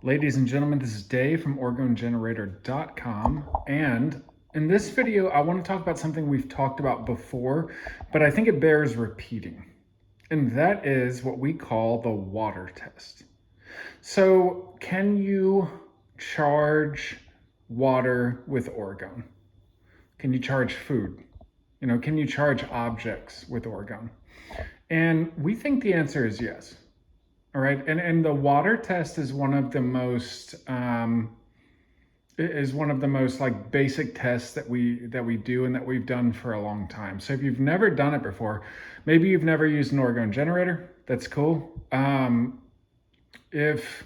Ladies and gentlemen, this is Dave from OrgoneGenerator.com, and in this video I want to talk about something we've talked about before, but I think it bears repeating, and that is what we call the water test. So can you charge water with orgone? Can you charge food? Can you charge objects with orgone? And we think the answer is yes. All right, and the water test is one of the most like basic tests that we do and that we've done for a long time. So if you've never done it before, maybe you've never used an Orgone generator, that's cool. If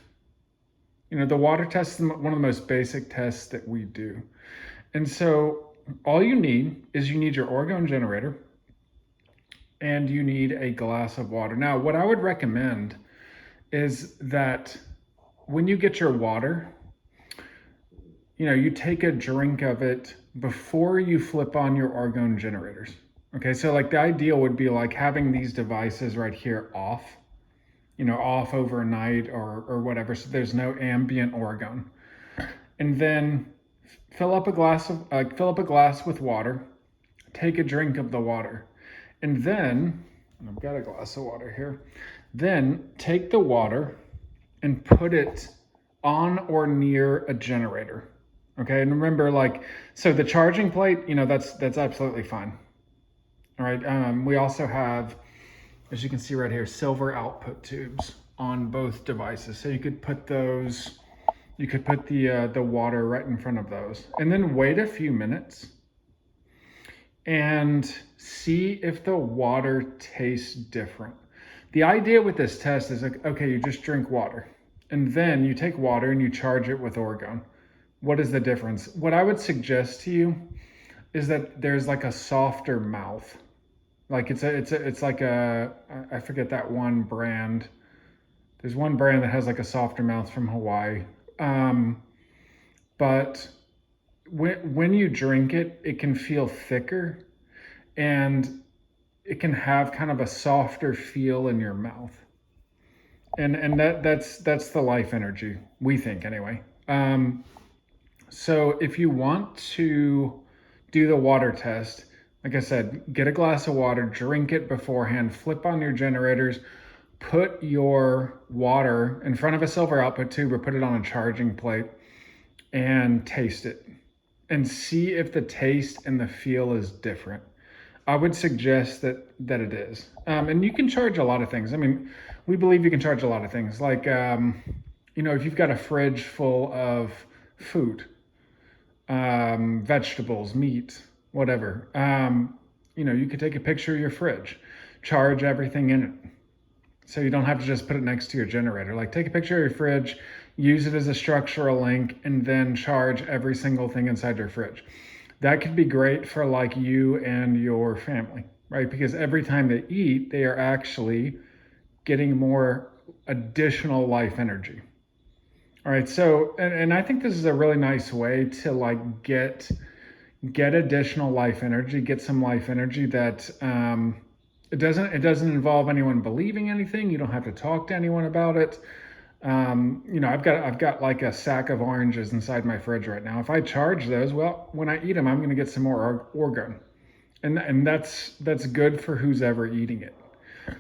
the water test is one of the most basic tests that we do, and so all you need is your Orgone generator, and you need a glass of water. Now, what I would recommend is that when you get your water, you take a drink of it before you flip on your Orgone generators. Okay, so like the ideal would be like having these devices right here off, off overnight or whatever, so there's no ambient orgone. And then fill up a glass with water, take a drink of the water, and then I've got a glass of water here. Then take the water and put it on or near a generator. Okay, and remember, so the charging plate, that's absolutely fine. All right, we also have, as you can see right here, silver output tubes on both devices. So you could put the water right in front of those, and then wait a few minutes and see if the water tastes different. The idea with this test is like, okay, you just drink water, and then you take water and you charge it with orgone. What is the difference? What I would suggest to you is that there's like a softer mouth. Like it's like I forget that one brand. There's one brand that has like a softer mouth from Hawaii. But when you drink it, it can feel thicker, and it can have kind of a softer feel in your mouth. And that's the life energy, we think anyway. So if you want to do the water test, like I said, get a glass of water, drink it beforehand, flip on your generators, put your water in front of a silver output tube or put it on a charging plate and taste it and see if the taste and the feel is different. I would suggest that it is. And you can charge a lot of things. I mean, we believe you can charge a lot of things. Like, if you've got a fridge full of food, vegetables, meat, whatever, you could take a picture of your fridge, charge everything in it. So you don't have to just put it next to your generator. Like, take a picture of your fridge, use it as a structural link, and then charge every single thing inside your fridge. That could be great for like you and your family, right? Because every time they eat, they are actually getting more additional life energy. All right, so, and I think this is a really nice way to like get additional life energy, get some life energy that it doesn't involve anyone believing anything. You don't have to talk to anyone about it. I've got like a sack of oranges inside my fridge right now. If I charge those, well, when I eat them, I'm going to get some more orgone, and that's good for who's ever eating it.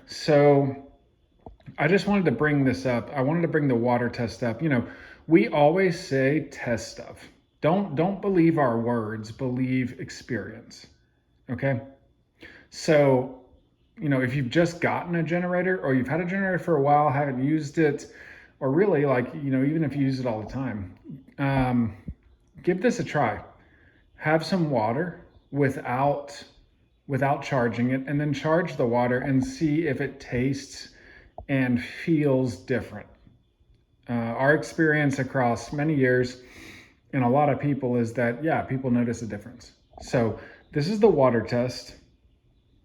So I just wanted to bring this up. I wanted to bring the water test up. We always say test stuff. Don't believe our words, believe experience. Okay? So, if you've just gotten a generator, or you've had a generator for a while, haven't used it, or really even if you use it all the time, give this a try. Have some water without charging it, and then charge the water and see if it tastes and feels different. Our experience across many years and a lot of people is that, yeah, people notice a difference. So this is the water test.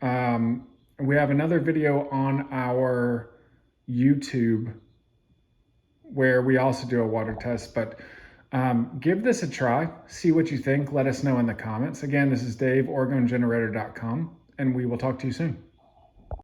We have another video on our YouTube where we also do a water test, but give this a try, see what you think, let us know in the comments. Again, this is Dave, OrgoneGenerator.com, and we will talk to you soon.